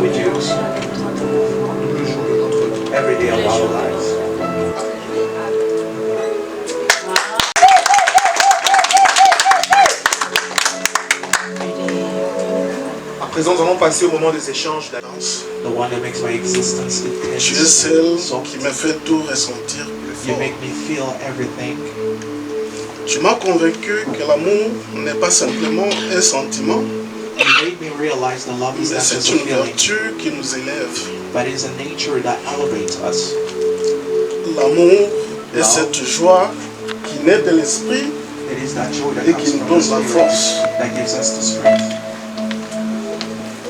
with you every day of our lives. À présent, nous allons passer au moment des échanges d'annonce. The one that makes my existence intense. Tu es celle qui me fait tout ressentir plus You fort. make me feel everything. Tu m'as convaincu que l'amour n'est pas simplement un sentiment, You made me realize that love is mais not c'est just a une feeling, vertu qui nous élève. but it is a nature that elevates us. L'amour est cette joie qui naît de l'esprit It is that joy that et comes qui nous from donne the la Spirit force. that gives us the strength.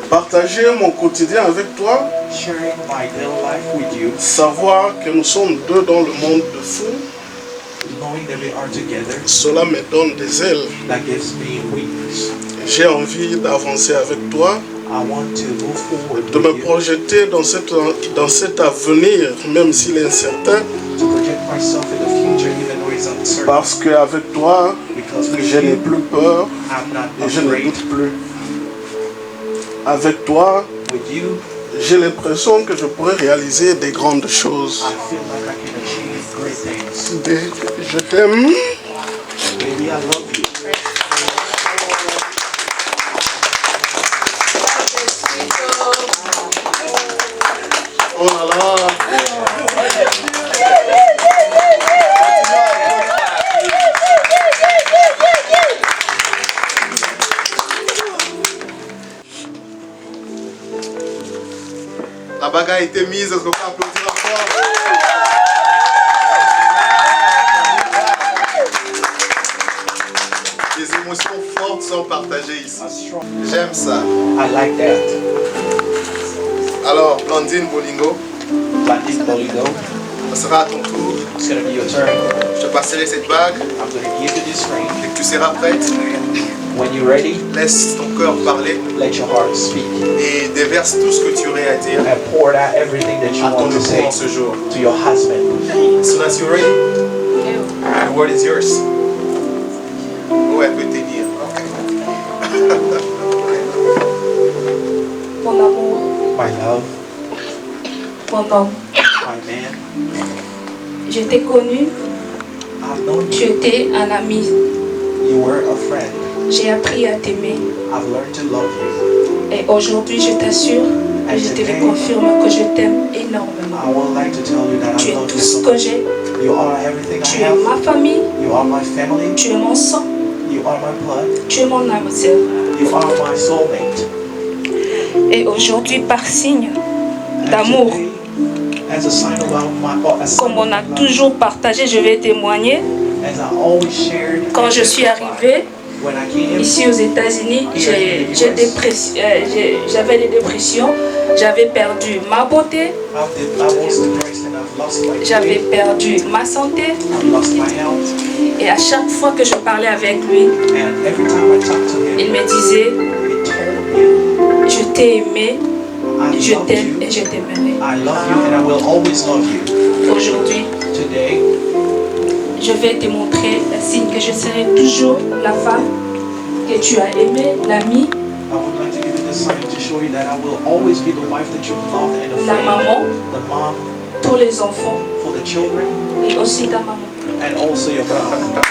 Partager mon quotidien avec toi, Sharing my daily life with you, savoir que nous sommes deux dans le monde de fou, knowing that we are together, cela me donne des ailes. that gives me wings. J'ai envie d'avancer avec toi, I want to move forward de me with you, projeter dans cet avenir, même s'il est incertain, to project myself in the future even though it's uncertain. parce qu'avec toi, Because with je n'ai you, plus peur I'm not et je ne afraid. doute plus. Avec toi, With you, j'ai l'impression que je pourrais réaliser des grandes choses. I feel like I can achieve great things. Je t'aime. Baby, I love you. Oh là là. La bagarre a été mise, est-ce qu'on peut applaudir encore? Les émotions fortes sont partagées ici. J'aime ça. I like that. Alors, Blandine Bolingo, Blandine Bolingo, ce sera à ton tour. it's gonna be your turn. Je te passerai cette bague I'm gonna give you this ring. et que tu seras prête. When you're ready, Laisse ton cœur parler let your heart speak et déverse tout ce que tu aurais à dire and pour out everything that you à ton want to époux say en ce jour. to your husband. As soon as you're ready, the word is yours. Oh, elle peut te dire. Mon amour, My love, mon homme, my man, je t'ai connu, I've known tu you. étais un ami. You were a friend. J'ai appris à t'aimer I've learned to love you. et aujourd'hui je t'assure et je te confirme que je t'aime énormément. I would like to tell you that Tu I es love tout you ce so que much. j'ai, You are everything tu I es have. ma famille, You are my family. tu es mon sang, You are my blood. tu es mon âme sœur. You are my soulmate. Et aujourd'hui par signe And d'amour, today, as a sign of a sign comme on a of love, toujours partagé, je vais témoigner. as I always shared, Quand je suis arrivée when I came ici aux États-Unis, j'avais des dépressions, j'avais perdu ma beauté, I was depressed and I've lost my j'avais faith, perdu ma santé. I've lost my health, Et à chaque fois que je parlais avec lui, and every time I talked to him, il me disait, he told me, je t'ai aimé, I je love t'aime you, et je t'aimerai. I love you, and I will always love you. Aujourd'hui, Today, je vais te montrer le signe que je serai toujours la femme que tu as aimée, l'amie, I would like to give you the sign to show you that I will always be the wife that you loved and the la friend, maman, the mom tous les enfants for the children, et aussi ta maman. and also your mom.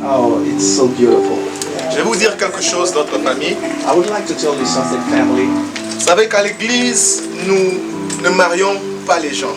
Oh, it's so beautiful. Je vais vous dire quelque chose, notre famille. I would like to tell you something, family. Vous savez qu'à l'église, nous ne marions pas les gens.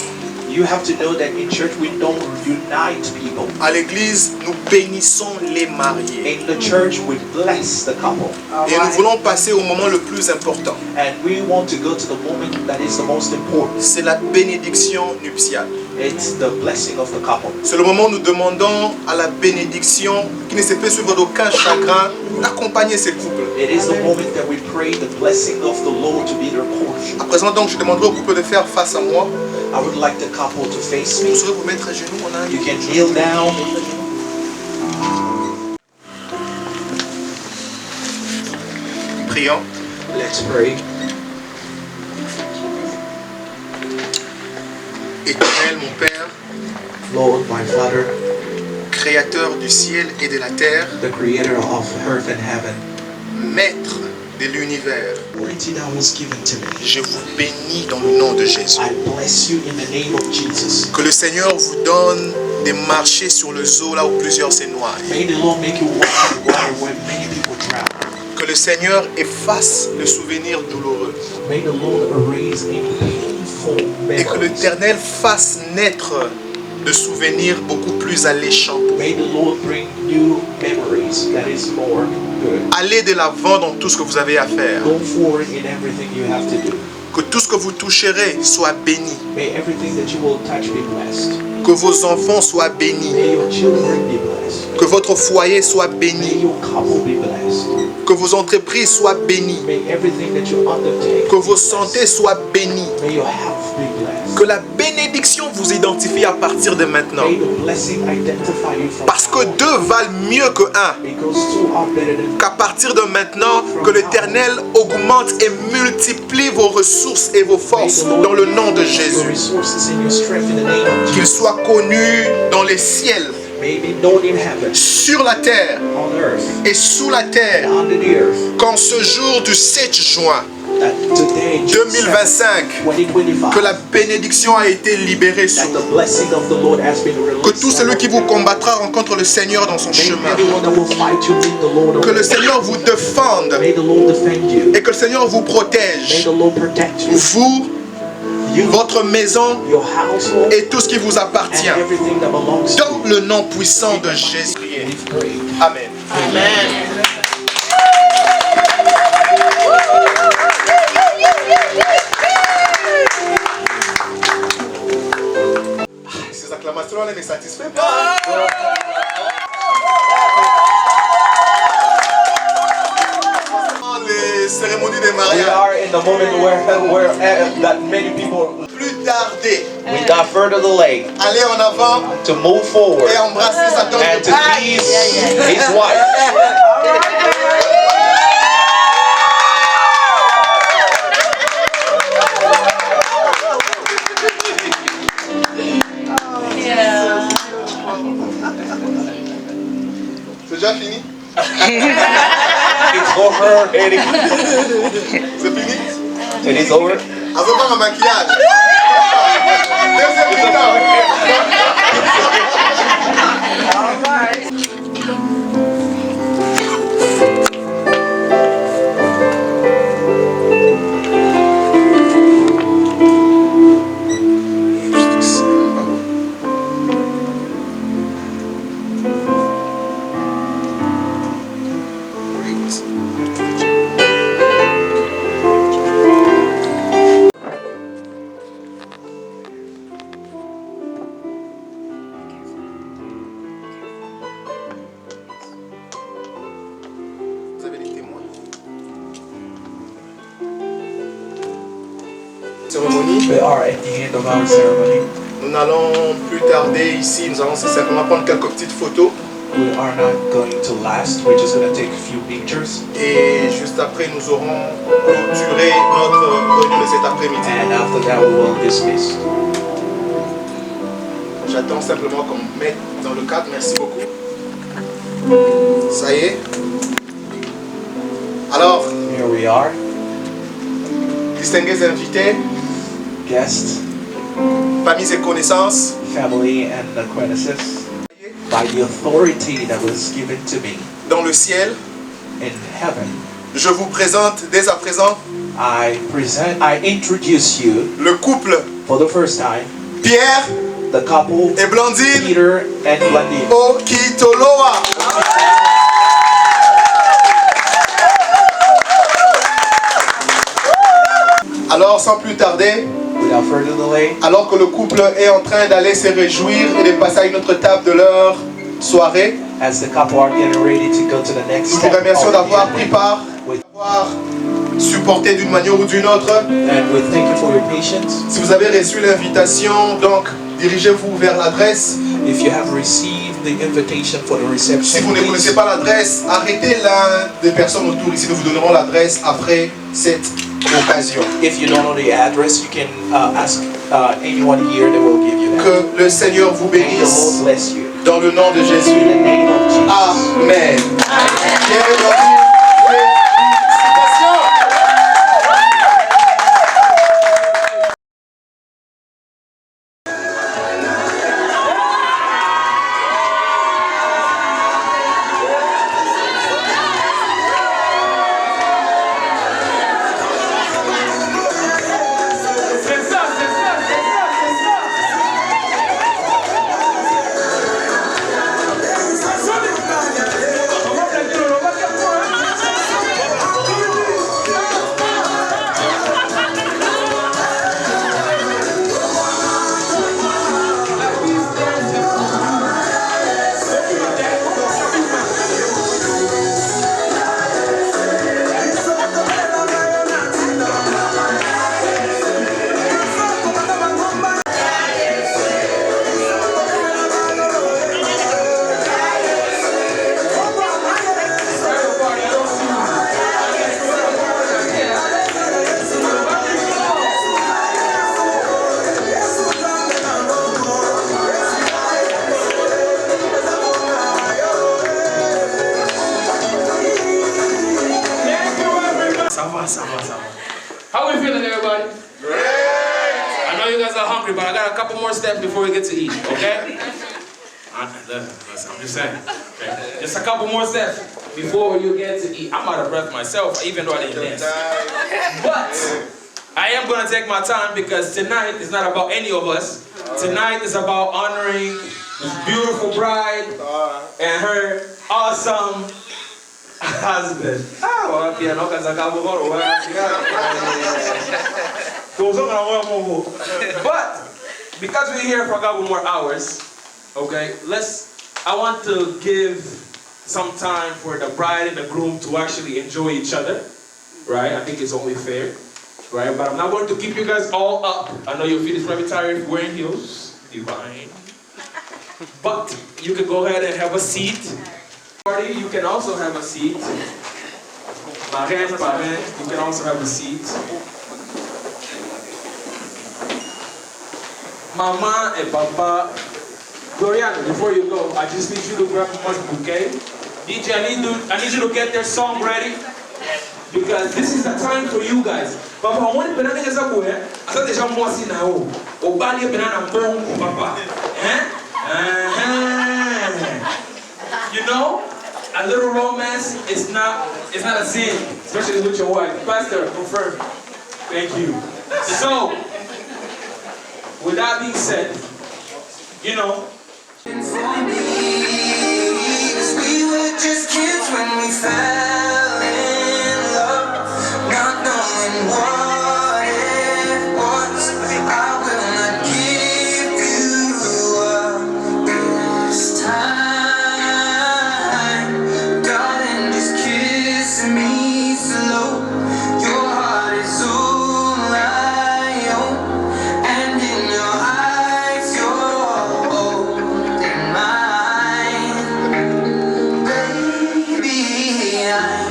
You have to know that in church we don't unite people. À l'église, nous bénissons les mariés. In the church we bless the couple. Et nous voulons passer au moment le plus important. And we want to go to the moment that is the most important. C'est la bénédiction nuptiale. It's the blessing of the couple. C'est le moment où nous demandons à la bénédiction qui ne se fait suivre d'aucun chagrin d'accompagner ces couples. It is the moment that we pray the blessing of the Lord to be their portion. À présent, donc, je demanderai au couple de faire face à moi. I would like the couple to face me. Vous saurez vous mettre à genoux. On a un You can kneel down. Prions. Let's pray. Éternel, mon Père, Lord, my Father, Créateur du ciel et de la terre, the creator of earth and heaven, Maître de l'univers, authority that was given to me. je vous bénis dans le nom de Jésus. I bless you in the name of Jesus. Que le Seigneur vous donne de marcher sur le zoo là où plusieurs se noient. May the Lord make you walk on the water where many people drown. Que le Seigneur efface le souvenir douloureux. May the Lord erase any painful Et que memories. l'Éternel fasse naître de souvenirs beaucoup plus alléchants. May the Lord bring new memories that is more good. Allez de l'avant dans tout ce que vous avez à faire. Go forward in everything you have to do. Que tout ce que vous toucherez soit béni. May everything that you will touch be blessed. Que vos enfants soient bénis. May your children be blessed. Que votre foyer soit May béni. your couple be blessed. Que vos entreprises soient bénies. May everything that you undertake Que be vos blessed. santé soient bénies. May your health be blessed. Que la bénédiction vous identifie à partir de maintenant. May the blessing identify you from Parce que now on. deux valent mieux que un. Because two are better than Qu'à partir de maintenant, que l'Éternel augmente et multiplie vos ressources et vos forces dans le nom de your Jésus. resources and your strength in the name of Qu'il Jesus. soit connu dans les ciels, May it be known in heaven, sur la terre on earth, et sous la terre, and under the earth. qu'en ce jour du 7 juin That today, June 2025, 2025, que la bénédiction a été libérée sur that vous. the blessing of the Lord has been released. Que tout celui qui vous combattra rencontre le Seigneur dans son May chemin. everyone that will fight you meet the Lord. Que le Seigneur vous défende May the Lord defend you. et que le Seigneur vous May protège. the Lord protect you. Vous, You, votre maison your household, et tout ce qui vous appartient. and everything that belongs to Dans le nom puissant de Jésus. you. We've prayed. Amen. Ces acclamations-là ne me satisfait pas. Les cérémonies de We mariage. are in the moment where that many people, Plus tarder. without further delay, Allez en avant to move forward et embrasser sa tante. and to tease his wife. C'est déjà fini? It's over. C'est fini? It is over. On veut voir un maquillage. Deuxième mi-temps. Vous avez des témoins. Cérémonie. We are at the end of our ceremony. Nous n'allons plus tarder ici. Nous allons simplement prendre quelques petites photos. We are not going to last. We're just going to take a few pictures. Et juste après, nous aurons clôturé notre réunion de cet après-midi. And after that, we will dismiss. J'attends simplement qu'on me mette dans le cadre. Merci beaucoup. Ça y est. Alors, Here we are, distingués invités, guests, familles et connaissances, family, and acquaintances. By the authority that was given to me dans le ciel, in heaven, je vous présente dès à présent I introduce you le couple for the first time, Pierre the couple et Blandine Peter and Blandine. Okitoloa. Alors, sans plus tarder, Without further delay, alors que le couple est en train d'aller se réjouir et de passer à une autre table de leur soirée, as the couple are getting ready to go to the next Nous vous step. remercions of d'avoir the pris evening. part, d'avoir supporté d'une manière ou d'une autre. And we thank you for your patience. Si vous avez reçu l'invitation, donc dirigez-vous vers l'adresse. If you have received the invitation for the Si reception, vous ne connaissez please, pas l'adresse, arrêtez l'un des personnes autour ici. Nous vous donnerons l'adresse après cette occasion. if you don't know the address, you can ask anyone here, they will give you that. Que le Seigneur vous May the bénisse Lord bless you. dans le nom de In Jésus. the name of Jesus. Amen. Bienvenue. Félicitations. How we feeling, everybody? Great! I know you guys are hungry, but I got a couple more steps before we get to eat, okay? I'm just saying. Okay. Just a couple more steps before you get to eat. I'm out of breath myself, even though I didn't dance. But I am going to take my time because tonight is not about any of us. Tonight is about honoring this beautiful bride and her awesome husband. But because we're here for a couple more hours, okay, I want to give some time for the bride and the groom to actually enjoy each other, right? I think it's only fair, right? But I'm not going to keep you guys all up. I know your feet is probably tired wearing heels, divine. But you can go ahead and have a seat. Party, you can also have a seat. Marraine, you can also have a seat. Mama and Papa, Dorian, before you go, I just need you to grab a bouquet. DJ, I need you to get their song ready. Because this is the time for you guys. Papa, I want to banana as a boy. I thought there's some more in now. Obali banana bone, Papa. You know, a little romance is not a sin, especially with your wife. Pastor, confirm. Thank you. So, with that being said, you know. We were just kids when we fell in love, not knowing what it was. I will not give you up this time. Darling, just kiss me slow. Your heart is all I own, and in your eyes you're holding mine. Baby, I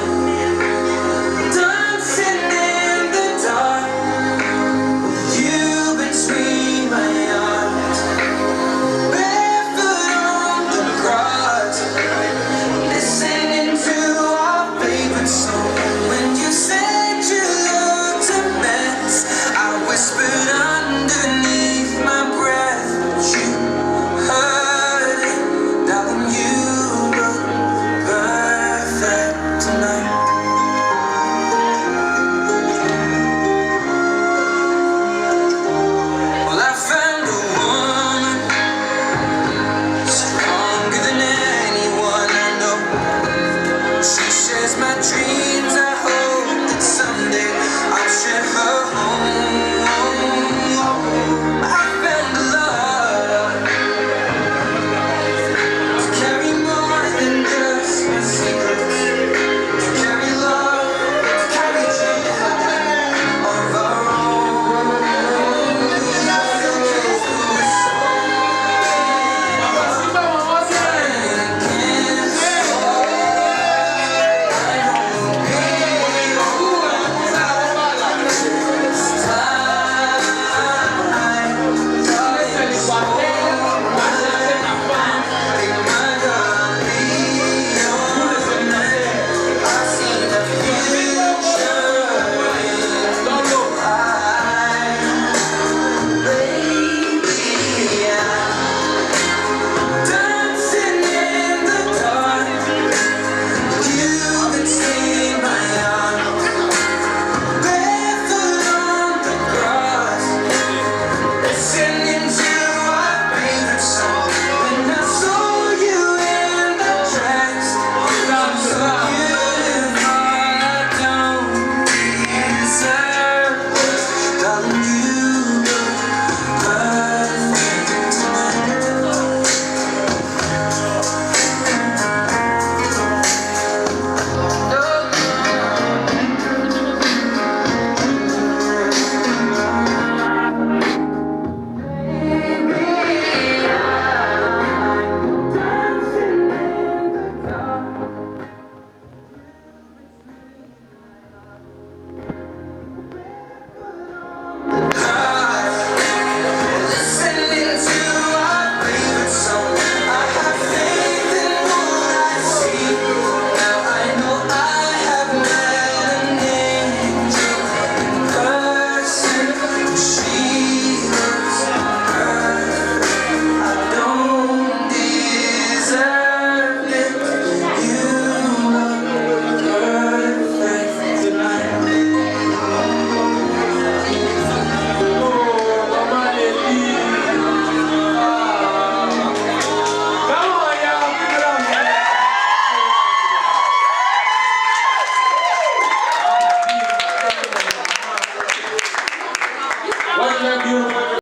that beautiful.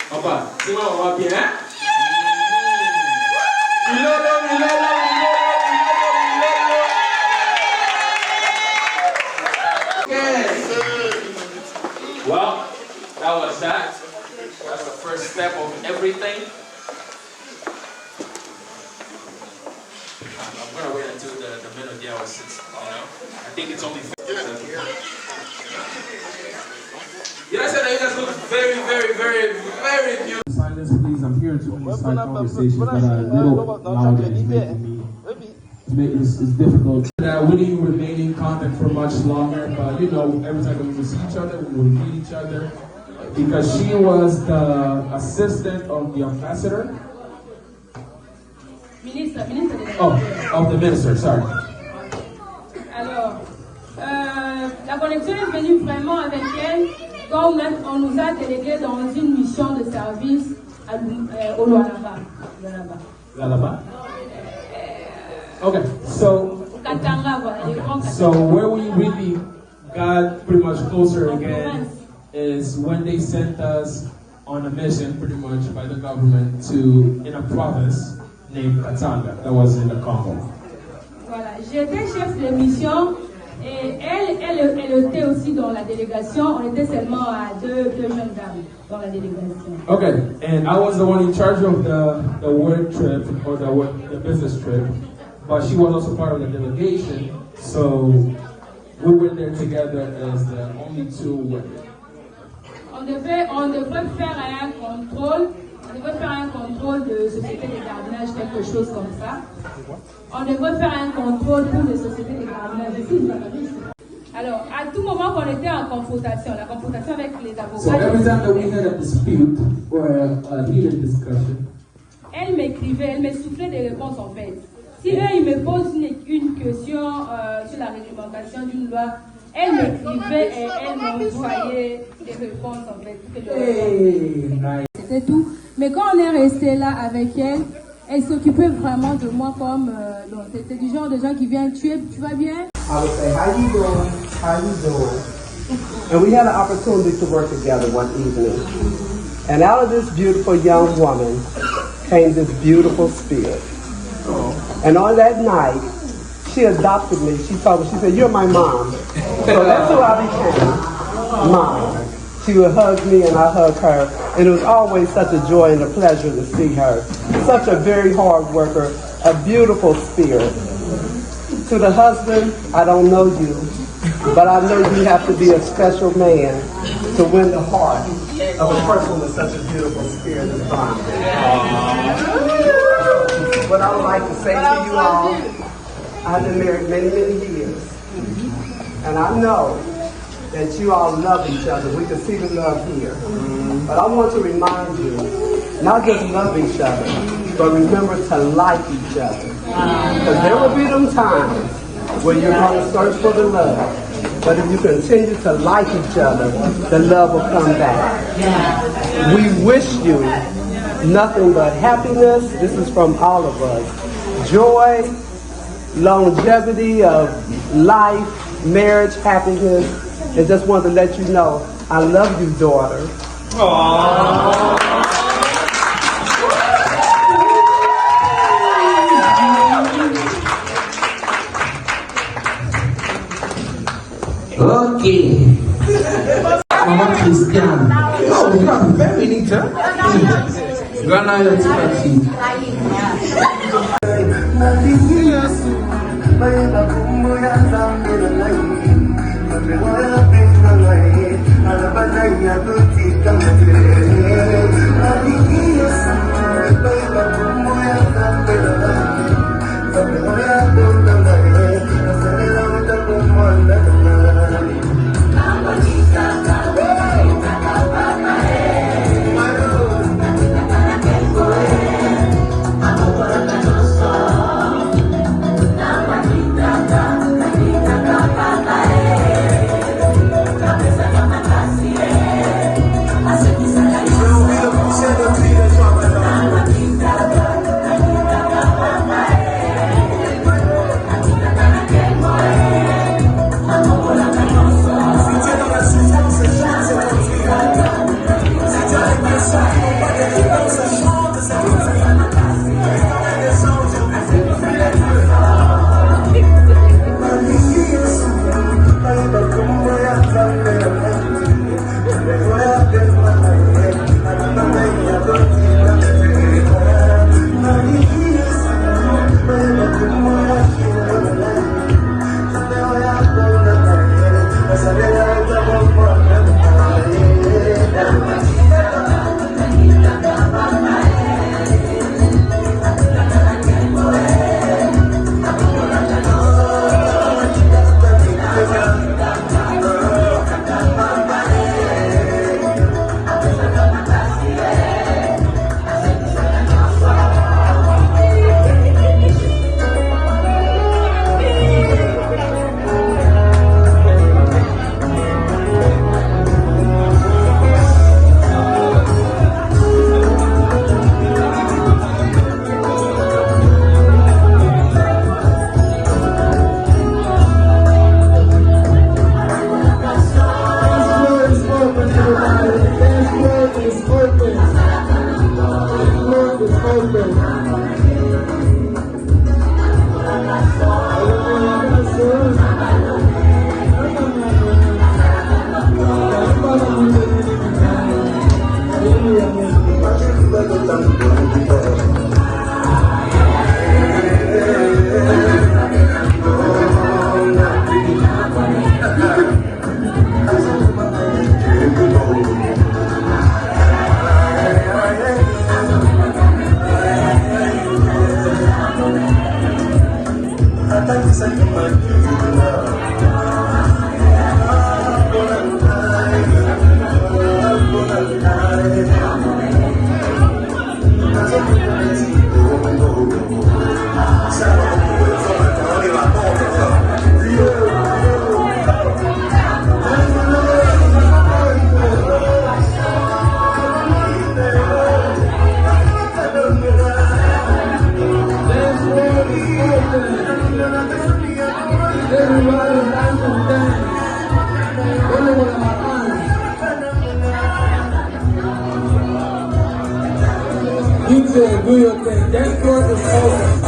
Papa, sing on bien, hein? Well, that was that. That's the first step of everything. I'm gonna wait until the melody hour sits, you know? I think it's only 50 seconds. You know, I said that you guys look very, very, very, very beautiful. Silence, please. I'm hearing too many side conversations that are a little louder and making me. It's difficult. That we didn't remain in contact for much longer, but you know, every time we would see each other, we would meet each other. Because she was the assistant of the ambassador. Ministre de Oh, of the minister, sorry. Alors, la connexion est venue vraiment avec elle quand on nous a délégués dans une mission de service au Lualaba. Lualaba? Okay, so where we really got pretty much closer again is when they sent us on a mission, pretty much by the government, in a province named Katanga, that was in the Congo. Voilà, j'étais chef de mission et elle était aussi dans la délégation. On était seulement à deux jeunes dames dans la délégation. Okay, and I was the one in charge of the work trip or the business trip, but she was also part of the delegation, so we were there together as the only two women. On devrait faire un contrôle. On devrait faire un contrôle de société de gardiennage, quelque chose comme ça. On devrait faire un contrôle pour les sociétés de gardiennage. Alors, à tout moment qu'on était en confrontation, la confrontation avec les avocats. So every time that we had a dispute or a heated discussion, elle m'écrivait, elle me soufflait des réponses en fait. Si eux, ils me posent une question sur la réglementation d'une loi, elle m'écrivait et elle m'envoyait des réponses en fait. C'était tout. Mais quand on est resté là avec elle, elle s'occupait vraiment de moi comme... c'était du genre de gens qui viennent tuer, tu vas bien? I would say, how you doing? How you doing? And we had an opportunity to work together one evening. And out of this beautiful young woman came this beautiful spirit. And on that night, she adopted me. She told me, she said, you're my mom. So that's who I became, Mom. She would hug me and I hug her. And it was always such a joy and a pleasure to see her. Such a very hard worker, a beautiful spirit. To the husband, I don't know you, but I know you have to be a special man to win the heart of a person with such a beautiful spirit as mine. What I would like to say to you all, I've been married many, many years. And I know that you all love each other. We can see the love here. But I want to remind you, not just love each other, but remember to like each other. Because there will be them times where you're going to search for the love. But if you continue to like each other, the love will come back. We wish you nothing but happiness. This is from all of us. Joy, longevity of life, marriage, happiness. And just wanted to let you know, I love you, daughter. Aww. Okay. Mama Christian. Oh, you are very neat, huh? Ghana, you're too Yeah. music, do your thing. Dance floor is open.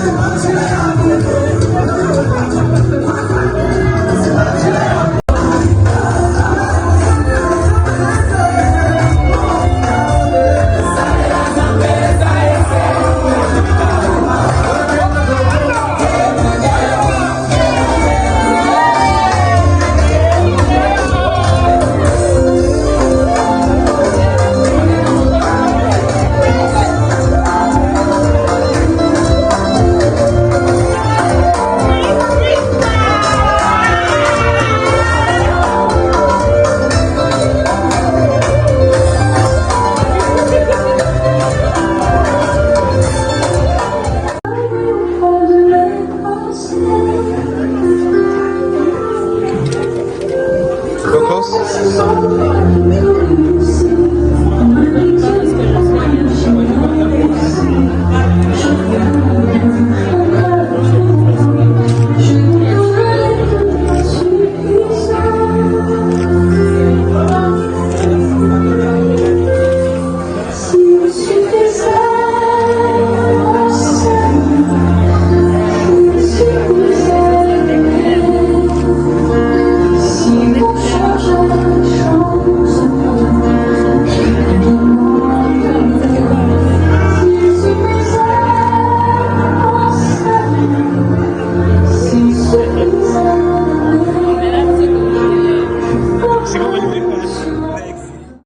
Thank you.